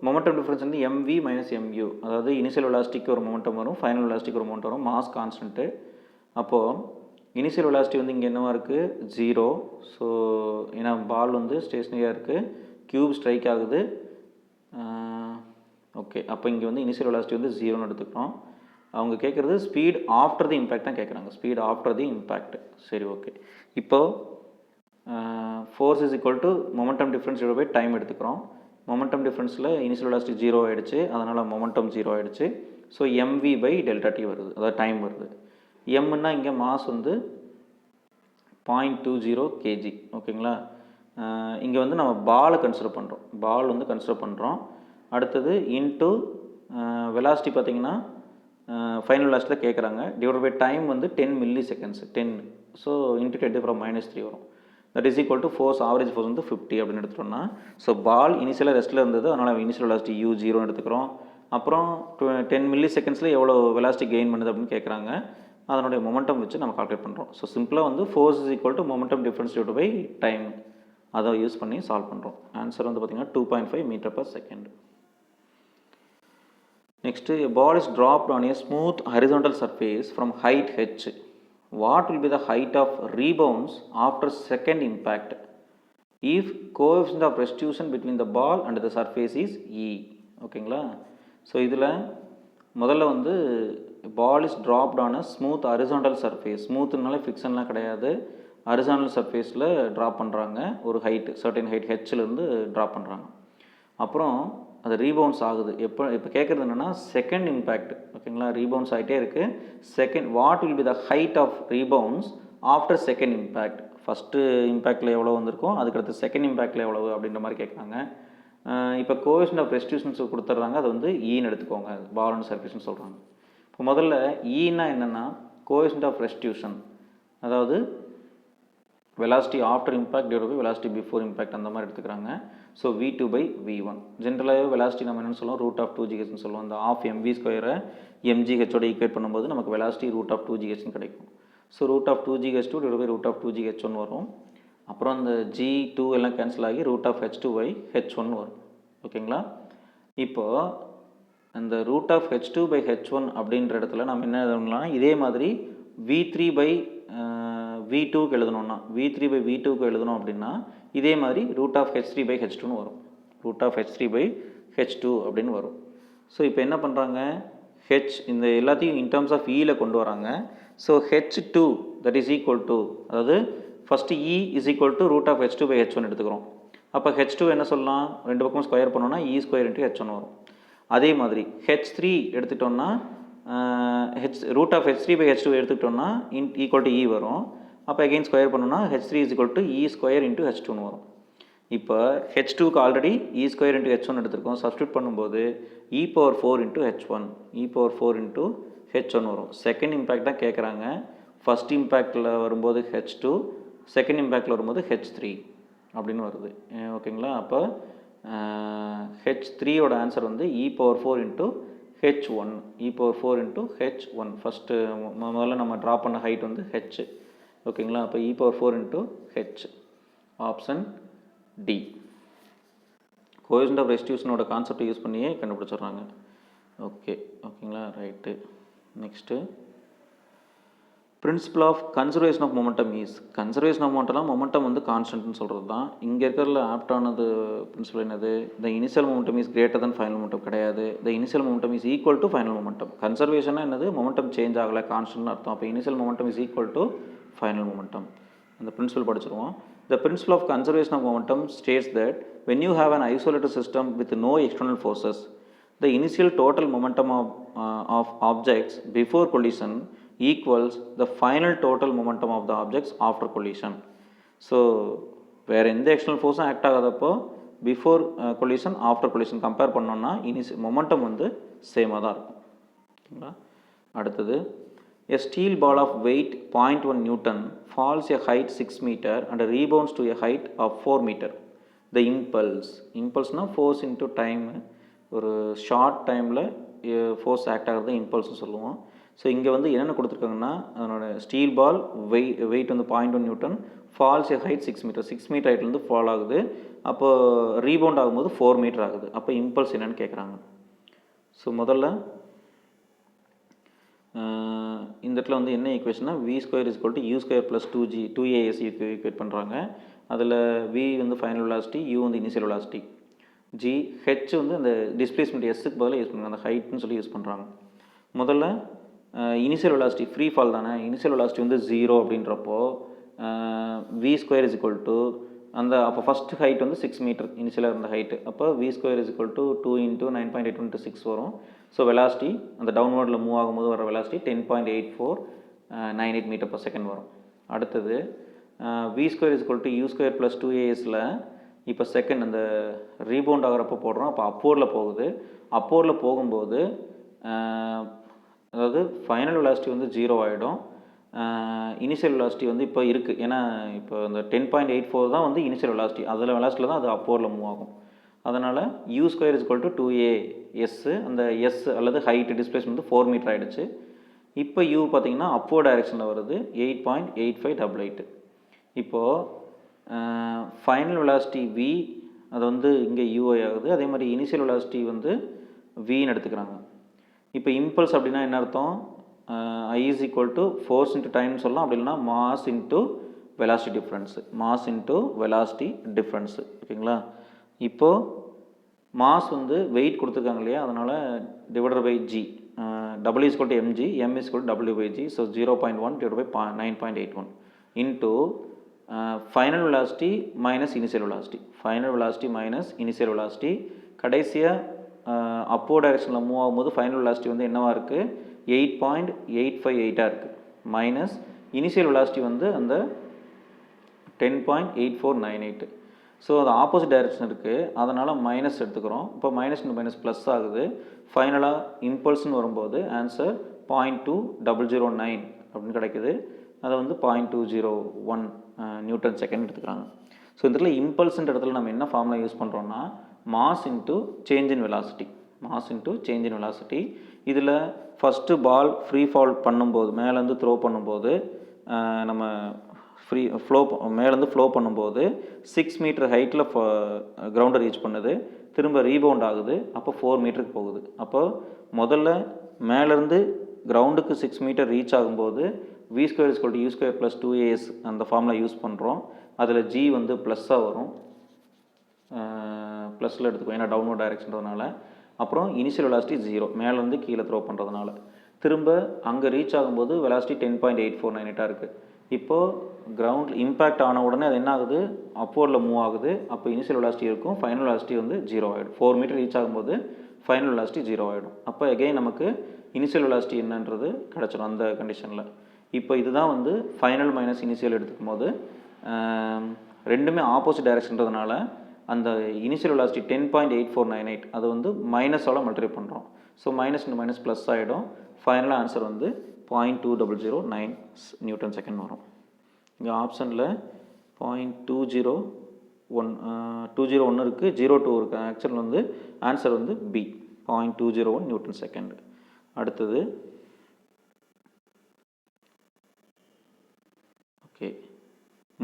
மொமெண்டம் டிஃப்ரென்ஸ் வந்து mv மைனஸ் mu, அதாவது இனிஷியல் வெலாசிட்டிக்கு ஒரு மொமெண்டம் வரும், ஃபைனல் வெலாசிட்டிக்கு ஒரு மொமெண்டம் வரும், மாஸ் கான்ஸ்டன்ட்டு. அப்போது இனிஷியல் வெலாசிட்டி வந்து இங்கே என்னவாக இருக்குது, 0. ஸோ ஏன்னா பால் வந்து ஸ்டேஷ்னரியாக இருக்குது, கியூப் ஸ்ட்ரைக் ஆகுது. ஓகே, அப்போ இங்கே வந்து இனிஷியல் வெலாசிட்டி வந்து 0ன்னு எடுத்துக்கிறோம். அவங்க கேட்குறது ஸ்பீட் ஆஃப்டர் தி இம்பேக்ட் தான் கேட்குறாங்க. Speed after the impact. சரி, ஓகே. இப்போது force is equal to momentum difference divided by time எடுத்துக்கிறோம். மொமெண்டம் டிஃப்ரென்ஸில் இனிஷியல் வெலாசிட்டி 0 ஆகிடுச்சு, அதனால் மொமெண்டம் 0 ஆகிடுச்சு. ஸோ mv/Δt வருது, அதாவது டைம் வருது. எம்னா இங்கே மாஸ் வந்து 0.20 kg. ஓகேங்களா? இங்கே வந்து நம்ம பால் வந்து கன்சிடர் பண்ணுறோம். அடுத்தது இன்ட்டு வெலாசிட்டி பார்த்திங்கன்னா ஃபைனல் வெலாசிட்டியில் கேட்குறாங்க, டிவைட் பை டைம் வந்து 10 மில்லி செகண்ட்ஸ், 10. ஸோ இன்ட்டு 10⁻³ வரும். That is equal to force, average force வந்து 50 அப்படின்னு எடுத்துட்டோம்னா, ஸோ பால் இனிஷியலாக ரெஸ்ட்டில் இருந்தது, அதனால் இனிஷியல் வெலாசிட்டி u0 எடுத்துக்கிறோம். அப்புறம் 10 மில்லி செகண்ட்ஸில் எவ்வளோ வெலாசிட்டி கெயின் பண்ணுது அப்படின்னு கேட்குறாங்க. அதனுடைய மொமெண்டம் வச்சு நம்ம கால்குலேட் பண்ணுறோம். ஸோ சிம்பிளாக வந்து force is equal to momentum difference divided by time, அதை யூஸ் பண்ணி சால்வ் பண்ணுறோம். ஆன்சர் வந்து பார்த்திங்கன்னா 2.5 metre per second. Next, a ball is dropped on a smooth horizontal surface from height h. What will be the height of rebounds after second impact if coefficient of restitution between the ball and the surface is E? ஓகேங்களா? So இதில் முதல்ல வந்து ball is dropped on a smooth horizontal surface. ஸ்மூத்துனால ஃபிக்ஷன்லாம் கிடையாது, horizontal சர்ஃபேஸில் drop பண்ணுறாங்க. ஒரு ஹைட்டு சர்டன் ஹைட் ஹெச்லேருந்து ட்ராப் பண்ணுறாங்க. அப்புறம் அது ரீபவுன்ஸ் ஆகுது. இப்போ கேட்குறது என்னென்னா செகண்ட் இம்பேக்ட். ஓகேங்களா, ரீபவுன்ஸ் ஆகிட்டே இருக்குது. Second what will be the height of rebound after second impact. First இம்பேக்டில் எவ்வளோ வந்திருக்கும், அதுக்கடுத்து செகண்ட் இம்பேக்டில் எவ்வளவு அப்படின்ற மாதிரி கேட்குறாங்க. இப்போ கோஎஃபிஷியன்ட் ஆஃப் ரெஸ்டியூஷன்ஸ் கொடுத்துட்றாங்க, அது வந்து ஈன்னு எடுத்துக்கோங்க, பால் அண்ட் சர்ஃபேஸ்னு சொல்கிறாங்க. இப்போ முதல்ல ஈன்னா என்னென்னா கோஎஃபிஷியன்ட் ஆஃப் ரெஸ்டியூஷன், அதாவது velocity after impact divide by velocity before impact அந்த மாதிரி எடுத்துக்கிறாங்க. So V2 by V1. ஜென்ரலாகவே வெலாசிட்டி நம்ம என்னென்னு சொல்லுவோம், ரூட் ஆஃப் 2GHன்னு சொல்லுவோம். இந்த ஆஃப் MV ஸ்கொயரை MGHோட ஈக்குவேட் பண்ணும்போது நமக்கு வெலாசிட்டி ரூட் ஆஃப் 2GHன்னு கிடைக்கும். So root of 2GH2 divide by root of 2GH1 வரும். அப்புறம் அந்த G2 எல்லாம் கேன்சல் ஆகி root of H2 by H1 வரும். ஓகேங்களா, இப்போது அந்த root of H2 by H1 அப்படின்ற இடத்துல நம்ம என்ன எழுதணும்னா இதே மாதிரி V3 by V2க்கு எழுதணும்னா V3 by V2க்கு எழுதணும் அப்படின்னா இதே மாதிரி ரூட் ஆஃப் H3 by H2ன்னு வரும். Root of H3 by H2 அப்படின்னு வரும். ஸோ இப்போ என்ன பண்ணுறாங்க, ஹெச் இந்த எல்லாத்தையும் இன் டர்ம்ஸ் ஆஃப் ஈயில் கொண்டு வராங்க. So H2 that is equal to, அதாவது first E is equal to root of H2 by H1 எடுத்துக்கிறோம். அப்போ H2 என்ன சொல்லலாம், ரெண்டு பக்கம் ஸ்கொயர் பண்ணோன்னா E ஸ்கொயர் இன்ட்டு H1 வரும். அதே மாதிரி H3 எடுத்துட்டோம்னா root of H3 by H2 எடுத்துக்கிட்டோம்னா ஈக்குவல் டு E வரும். அப்போ அகெயின் ஸ்கொயர் பண்ணோன்னா H3 is equal to E square into H2ன்னு வரும். இப்போ H2க்கு already E square into H1 எடுத்திருக்கோம். சப்ஸ்டியூட் பண்ணும்போது E⁴ into H1 E⁴ into H1 வரும். செகண்ட் இம்பேக்ட் தான் கேட்குறாங்க. ஃபஸ்ட் இம்பேக்டில் வரும்போது H2, செகண்ட் இம்பேக்டில் வரும்போது H3 அப்படின்னு வருது. ஓகேங்களா, அப்போ H3யோட ஆன்சர் வந்து E⁴ into H1 E⁴ into H1. First முதல்ல நம்ம ட்ரா பண்ண ஹைட் வந்து H. ஓகேங்களா, அப்போ E⁴ into H, option D. Coefficient of ரெஸ்டியூஷனோட கான்செப்டை யூஸ் பண்ணியே கண்டுபிடிச்சிடுறாங்க. ஓகேங்களா, right. Next principle of conservation of momentum is. Conservation of momentum momentum வந்து கான்ஸ்டன்ட்னு சொல்கிறது தான். இங்கே இருக்கிறதுல ஆப்டானது பிரின்சிபல் என்னது, the initial momentum is greater than final momentum கிடையாது. The initial momentum is equal to final momentum. கன்சர்வேஷனா என்னது, மொமெண்டம் சேஞ்ச் ஆகலை, கான்ஸ்டன்ட்னு அர்த்தம். அப்போ initial momentum is equal to final momentum. அந்த principal படிச்சிருவோம். The principle of conservation of momentum states that when you have an isolated system with no external forces, the initial total momentum of objects before collision equals the final total momentum of the objects after collision. So வேறு எந்த external ஃபோர்ஸும் act ஆகாதப்போ before collision after collision compare பண்ணோன்னா momentum வந்து சேமாக தான் இருக்கும். ஓகேங்களா, அடுத்தது a steel ball of weight 0.1 Newton falls a height 6 meter and rebounds to a height of 4 meter. The impulse force into time, ஒரு ஷார்ட் டைமில் ஃபோர்ஸ் ஆக்ட் ஆகிறது இம்பல்ஸ்னு சொல்லுவோம். ஸோ இங்கே வந்து என்னென்ன கொடுத்துருக்காங்கன்னா அதனோட ஸ்டீல் பால் வெயிட் வந்து 0.1 Newton, ஃபால்ஸ் எ ஹைட் 6 மீட்டர் 6 மீட்டர் ஹைட்லேருந்து ஃபால் ஆகுது. அப்போது ரீபவுண்ட் ஆகும்போது 4 மீட்டர் ஆகுது. அப்போ இம்பல்ஸ் என்னென்னு கேட்குறாங்க. ஸோ முதல்ல இந்த இடத்துல வந்து என்ன ஈக்குவேஷன்னா V² = U² + 2AS ஈக்குவேட் பண்ணுறாங்க. அதில் V வந்து ஃபைனல் வெலாசிட்டி, U வந்து இனிஷியல் வெலாசிட்டி, H வந்து அந்த டிஸ்பிளேஸ்மெண்ட் Sக்கு பதிலாக யூஸ் பண்ணுறாங்க, அந்த ஹைட்னு சொல்லி யூஸ் பண்ணுறாங்க. முதல்ல இனிஷியல் வெலாசிட்டி ஃப்ரீ ஃபால் தானே, இனிஷியல் வெலாசிட்டி வந்து 0 அப்படின்றப்போ V² = அந்த அப்போ ஃபஸ்ட்டு ஹைட் வந்து 6 மீட்டர் இனிஷியலாக இருந்த ஹைட்டு. அப்போ V² = 2 × 9.81 × 6 வரும். ஸோ வெலாசிட்டி அந்த டவுன்வர்டில் மூவ் ஆகும்போது வர வெலாசிட்டி 10.8498 m/s வரும். அடுத்தது V² = U² + 2ASல இப்போ செகண்ட் அந்த ரீபவுண்ட் ஆகிறப்போ போடுறோம். அப்போ அப்போர்டில் போகுது. அப்போர்டில் போகும்போது அதாவது ஃபைனல் வெலாசிட்டி வந்து 0 ஆகிடும். இனிஷியல் வெலாசிட்டி வந்து இப்போ இருக்குது, ஏன்னா இப்போ அந்த 10.84 தான் வந்து இனிஷியல் வெலாசிட்டி, அதில் வெலாசிட்டியில் தான் அது அப்போர்டில் மூவ் ஆகும். அதனால் U² = 2AS, அந்த S அல்லது ஹைட் டிஸ்பிளேஸ்மெண்ட் வந்து 4 மீட்டர் ஆகிடுச்சு. இப்போ U பார்த்திங்கன்னா அப்போர்ட் டைரெக்ஷனில் வருது 8.8588. இப்போது ஃபைனல் வெலாசிட்டி V அது வந்து இங்கே UI ஆகுது. அதே மாதிரி இனிஷியல் வெலாசிட்டி வந்து Vன்னு எடுத்துக்கிறாங்க. இப்போ இம்பல்ஸ் அப்படின்னா என்ன அர்த்தம், I = ஃபோர்ஸ் இன்ட்டு டைம்னு சொல்லலாம். அப்படி இல்லைனா mass into velocity difference, mass into velocity difference. ஓகேங்களா, இப்போது மாஸ் வந்து வெயிட் கொடுத்துருக்காங்க இல்லையா, அதனால் divided by G W is equal to mg, m is equal to w by g. So 0.1 divided by 9.81 into final velocity minus initial velocity. Final velocity minus initial velocity. கடைசியாக அப்போ டைரெக்ஷனில் move ஆகும்போது final velocity வந்து என்னவாக இருக்குது 8.858 இருக்குது. Minus initial velocity வந்து அந்த 10.8498. ஸோ அது ஆப்போசிட் டைரெக்ஷன் இருக்குது, அதனால் மைனஸ் எடுத்துக்கிறோம். இப்போ மைனஸ் மைனஸ் ப்ளஸ் ஆகுது. ஃபைனலாக இம்பல்ஸ்னு வரும்போது ஆன்சர் 0.2009 அப்படின்னு கிடைக்குது. அதை வந்து 0.201 நியூட்டன் செகண்ட் எடுத்துக்கிறாங்க. ஸோ இந்த இடத்துல இம்பல்ஸ்ன்ற இடத்துல நம்ம என்ன ஃபார்முலா யூஸ் பண்ணுறோன்னா mass into change in velocity. Mass into change in velocity. இதில் ஃபஸ்ட்டு பால் ஃப்ரீ ஃபால் பண்ணும்போது மேலேருந்து த்ரோ பண்ணும்போது நம்ம மேலேருந்து ஃப்ளோ பண்ணும்போது 6 மீட்டர் ஹைட்டில் கிரவுண்டை ரீச் பண்ணுது, திரும்ப ரீபவுண்ட் ஆகுது, அப்போ 4 மீட்டருக்கு போகுது. அப்போ முதல்ல மேலேருந்து கிரவுண்டுக்கு 6 மீட்டர் ரீச் ஆகும்போது v square is equal to u square plus 2as அந்த ஃபார்முலா யூஸ் பண்ணுறோம். அதில் g வந்து ப்ளஸ்ஸாக வரும், ப்ளஸில் எடுத்துக்குவோம் ஏன்னா டவுன்வர்ட் டைரெக்ஷன்றதுனால. அப்புறம் இனிஷியல் வெலாசிட்டி 0 மேலேருந்து கீழே த்ரோ பண்ணுறதுனால. திரும்ப அங்கே ரீச் ஆகும்போது வெலாசிட்டி 10.8498 இருக்குது. இப்போது கிரவுண்ட் இம்பேக்ட் ஆன உடனே அது என்ன ஆகுது, அப்போர்டில் மூவ் ஆகுது. அப்போ இனிஷியல் வெலாசிட்டி இருக்கும், ஃபைனல் வெலாசிட்டி வந்து 0 ஆகிடும். 4 மீட்டர் ரீச் ஆகும்போது ஃபைனல் வெலாசிட்டி 0 ஆகிடும். அப்போ எகெயின் நமக்கு இனிஷியல் வெலாசிட்டி என்னன்றது கிடச்சிடும் அந்த கண்டிஷனில். இப்போ இதுதான் வந்து ஃபைனல் மைனஸ் இனிஷியல் எடுத்துக்கும் போது ரெண்டுமே ஆப்போசிட் டைரெக்ஷன்றதுனால அந்த இனிஷியல் வெலாசிட்டி 10.8498 அது வந்து மைனஸால் மல்டிப்ளை பண்ணுறோம். So minus into minus plus ஆகிடும். ஃபைனலாக ஆன்சர் வந்து 0.2009 நியூட்டன் செகண்ட் வரும். இங்கே ஆப்ஷனில் 0.201 இருக்குது, 02 இருக்குது. ஆக்சுவல் வந்து ஆன்சர் வந்து பி 0.201 நியூட்டன் செகண்ட். அடுத்தது okay,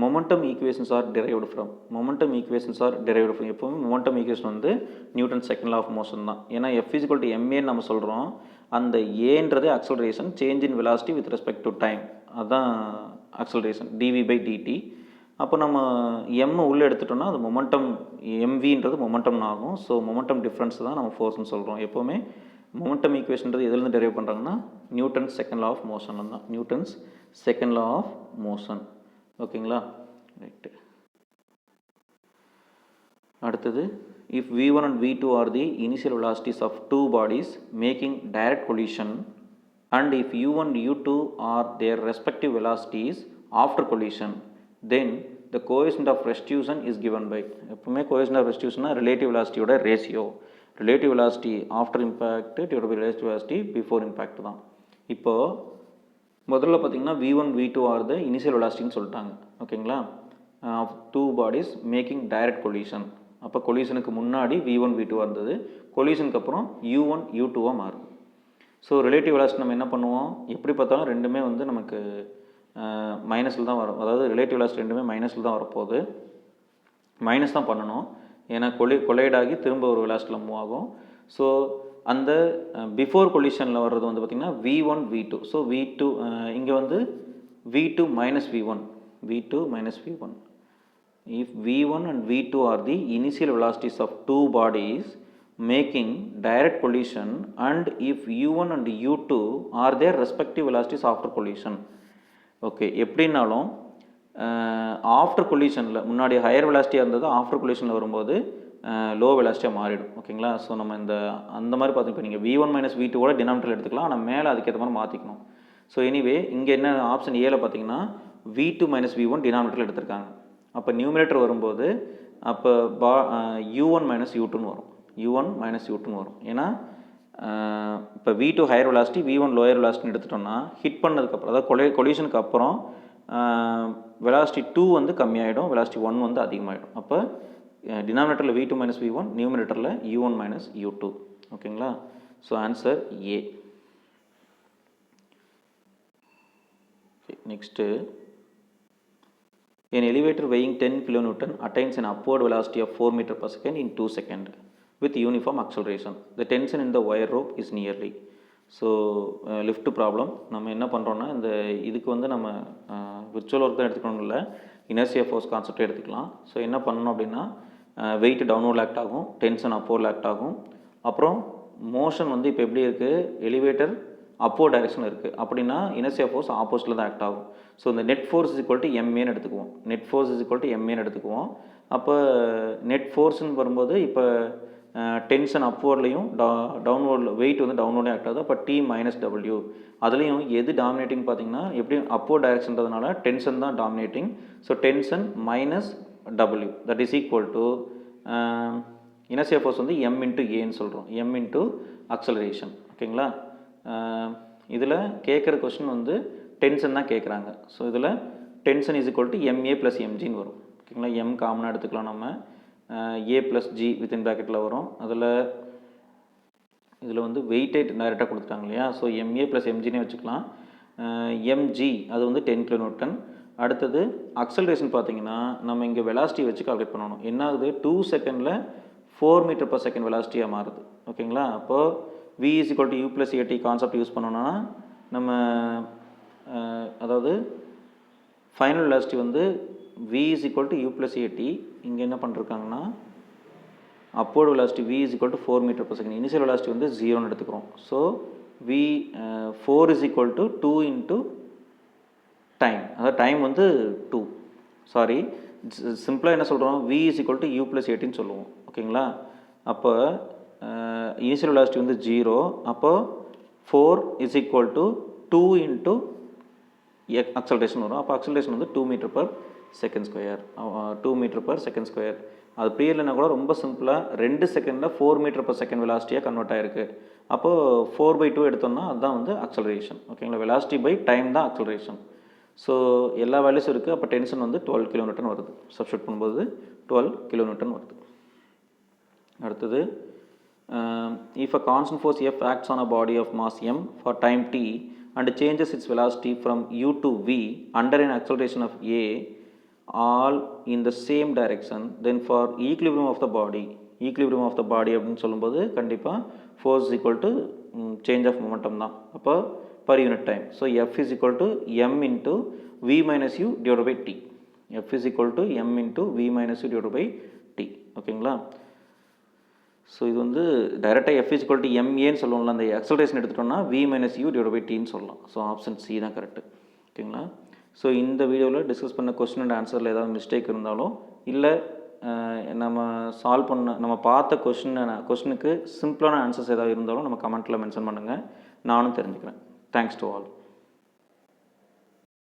momentum equations are derived from. Momentum equations are derived from. எப்போவுமே மொமெண்டம் ஈக்குவேஷன் வந்து Newton second law of motion தான். ஏன்னா F is equal to ma நம்ம சொல்கிறோம். அந்த ஏன்றது acceleration, change in velocity with respect to time, அதுதான் acceleration dv by dt. அப்போ நம்ம m உள்ளே எடுத்துட்டோம்னா அது மொமெண்டம் mvன்றது மொமெண்டம் ஆகும். ஸோ மொமெண்டம் டிஃப்ரென்ஸ் தான் நம்ம ஃபோர்ஸ்னு சொல்கிறோம். எப்போவுமே மொமெண்டம் ஈக்குவேஷன்றது எதுலேருந்து டெரைவ் பண்ணுறாங்கன்னா Newton second law of motion தான். Newton's second law of motion. ஓகேங்களா, ரைட்டு. அடுத்தது if v1 and v2 are the initial velocities of two bodies making direct collision and if u1 and u2 are their respective velocities after collision, then the coefficient of restitution is given by. எப்பவுமே coefficient of restitution relative velocity ஓட ratio, relative velocity after impact divided by relative velocity before impact தான். இப்போ முதல்ல பார்த்தீங்கன்னா v1 v2 R the initial வெலாசிட்டின்னு சொல்லிட்டாங்க. ஓகேங்களா, of two bodies making direct collision. அப்போ கொலிஷனுக்கு முன்னாடி v1 v2 இருந்தது, கொலிஷனுக்கு அப்புறம் u1 u2 மாறும். ஸோ ரிலேட்டிவ் வெலாசிட்டி நம்ம என்ன பண்ணுவோம், எப்படி பார்த்தாலும் ரெண்டுமே வந்து நமக்கு மைனஸில் தான் வரும். அதாவது ரிலேட்டிவ் வெலாசிட்டி ரெண்டுமே மைனஸில் தான் வரப்போகுது, மைனஸ் தான் பண்ணணும். ஏன்னா கொலைடாகி திரும்ப ஒரு வெலாசிட்டியில் மூவ் ஆகும். ஸோ அந்த பிஃபோர் கொலிஷனில் வர்றது வந்து பார்த்திங்கன்னா v1 v2. ஸோ v2 இங்கே வந்து v2 minus v1, v2 minus v1. If v1 and v2 are the initial velocities of two bodies making direct collision and if u1 and u2 are their respective velocities after collision. Okay, எப்படின்னாலும் after கொலிஷனில் முன்னாடி higher வெலாசிட்டியாக இருந்தது after கொலிஷனில் வரும்போது low வெலாசிட்டியாக மாறிடும். ஓகேங்களா, so நம்ம அந்த மாதிரி பார்த்துப்போ நீங்கள் v1 minus v2 கூட டினாமினேட்டர் எடுத்துக்கலாம், ஆனால் மேலே அதுக்கேற்ற மாதிரி மாற்றிக்கணும். ஸோ எனிவே இங்கே என்ன ஆப்ஷன் ஏல பார்த்தீங்கன்னா v2 minus v1 டினாமினேட்டரில் எடுத்திருக்காங்க. அப்போ நியூமினேட்டர் வரும்போது அப்போ u1 minus u2 வரும், u1 minus u2 வரும். ஏன்னா இப்போ v2 higher velocity v1 lower வெலாசிட்டின்னு எடுத்துட்டோம்னா ஹிட் பண்ணதுக்கப்புறம் அதாவது கொலிஷனுக்கு அப்புறம் வெலாசிட்டி 2 வந்து கம்மியாகிடும், வெலாசிட்டி 1 வந்து அதிகமாகிடும். அப்போ டினாமினேட்டரில் v2 minus v1, நியூமினேட்டரில் u1 minus u2. ஓகேங்களா, so answer A. Next, an elevator weighing 10 kN attains an upward velocity of 4 meter per second in 2 seconds with uniform acceleration. The tension in the wire rope is nearly. So lift problem நம்ம என்ன பண்ணுறோன்னா இந்த இதுக்கு வந்து நம்ம virtual work தான் எடுத்துக்கணும், இல்லை இனர்சியா ஃபோர்ஸ் கான்செப்டே எடுத்துக்கலாம். ஸோ என்ன பண்ணணும் அப்படின்னா வெயிட் டவுன்வர்ட் ஆக்ட் ஆகும், டென்ஷன் அப்போர்ட் ஆக்ட் ஆகும். அப்புறம் மோஷன் வந்து இப்போ எப்படி இருக்குது, எலிவேட்டர் அப்போர்ட் டைரக்ஷன் இருக்குது. அப்படின்னா இனர்ஷியா ஃபோர்ஸ் ஆப்போசிட்டில் தான் ஆக்ட் ஆகும். ஸோ இந்த net force is equal to எம்ஏன்னு எடுத்துக்குவோம். Net force is equal to எம்ஏன்னு எடுத்துக்குவோம். அப்போ நெட் ஃபோர்ஸ்ன்னு வரும்போது இப்போ டென்ஷன் அப்வர்ட்லையும் டவுன்வர்டில் வெயிட் வந்து டவுன்வர்ட்லையும் ஆக்ட் ஆகுது. அப்போ டி மைனஸ் டபிள்யூ அதுலேயும் எது டாமினேட்டிங் பார்த்தீங்கன்னா எப்படியும் அப்போர்ட் டைரக்ஷன்றதுனால டென்ஷன் தான் dominating. So tension minus W that is equal to inertia force வந்து எம் இன்ட்டு ஏன்னு சொல்கிறோம். M into acceleration. ஓகேங்களா? இதில் கேட்குற கொஸ்டின் வந்து டென்ஷன் தான் கேட்குறாங்க. ஸோ இதில் tension is equal to M A plus எம்ஜின்னு வரும். ஓகேங்களா? எம் காமனாக எடுத்துக்கலாம் நம்ம. ஏ ப்ளஸ் ஜி வித்தின் ப்ராக்கெட்டில் வரும். இதில் வந்து வெயிட்டே டைரெக்டாக கொடுத்துட்டாங்க இல்லையா? ஸோ எம்ஏ ப்ளஸ் எம்ஜினே வச்சுக்கலாம். எம்ஜி அது வந்து 10 கிலோநியூட்டன். அடுத்தது அக்சலரேஷன் பார்த்தீங்கன்னா நம்ம இங்கே வெலாசிட்டி வச்சு கால்குலேட் பண்ணணும். என்ன ஆகுது? 2 செகண்டில் 4 மீட்டர் பர் செகண்ட் வெலாசிட்டியாக மாறுது. ஓகேங்களா? அப்போது v is equal to u plus at concept use பண்ணோன்னா நம்ம அதாவது ஃபைனல் வெலாசிட்டி வந்து v is equal to u plus at. இங்கே என்ன பண்ணிருக்காங்கன்னா upward velocity v is equal to 4 metre per second. Initial velocity வந்து 0ன்னு எடுத்துக்கிறோம். So v 4 is equal to 2 into time. அதாவது டைம் வந்து 2. சாரி, சிம்பிளாக என்ன சொல்கிறோம்? v is equal to u plus atன்னு சொல்லுவோம். ஓகேங்களா? அப்போ இனிஷியல் வெலாசிட்டி வந்து 0. அப்போ 4 is equal to 2 into acceleration வரும். அப்போ அக்சலரேஷன் வந்து 2 metre per second square. 2 metre per second square. அது பீரியட்லனா கூட ரொம்ப சிம்பிளாக 2 செகண்டில் 4 மீட்டர் பர் செகண்ட் வெலாசிட்டியாக கன்வெர்ட் ஆகிருக்கு. அப்போது 4/2 எடுத்தோம்னா அதுதான் வந்து அக்சலரேஷன். ஓகேங்களா? வெலாசிட்டி பை டைம் தான் அக்சலரேஷன். ஸோ எல்லா வேல்யூஸும் இருக்குது. அப்போ டென்ஷன் வந்து 12 கிலோநியூட்டன் வருது. சப்ஸ்டியூட் பண்ணும்போது 12 கிலோநியூட்டன் வருது. அடுத்தது if a constant force F acts on a body of mass m for time t and changes its velocity from u to v under an acceleration of a all in the same direction, then for equilibrium of the body அப்படின்னு சொல்லும்போது கண்டிப்பாக force is equal to change of momentum தான். அப்போ per unit time. So F is equal to m into v minus u divided by t. F is equal to m into v minus u divided by t. ஓகேங்களா? So இது வந்து டைரெக்டாக F is equal to எம்ஏன்னு சொல்லுவோம்ல, அந்த acceleration எடுத்துட்டோம்னா V minus U divide by டின்னு சொல்லலாம். ஸோ ஆப்ஷன் சி தான் கரெக்டு. ஓகேங்களா? ஸோ இந்த வீடியோவில் டிஸ்கஸ் பண்ண கொஸ்டின் அண்ட் ஆன்சரில் ஏதாவது மிஸ்டேக் இருந்தாலும் இல்லை நம்ம பார்த்த கொஸ்டினுக்கு சிம்பிளான ஆன்சர்ஸ் ஏதாவது இருந்தாலும் நம்ம கமெண்ட்டில் மென்ஷன் பண்ணுங்கள். நானும் தெரிஞ்சுக்கிறேன். Thanks to all.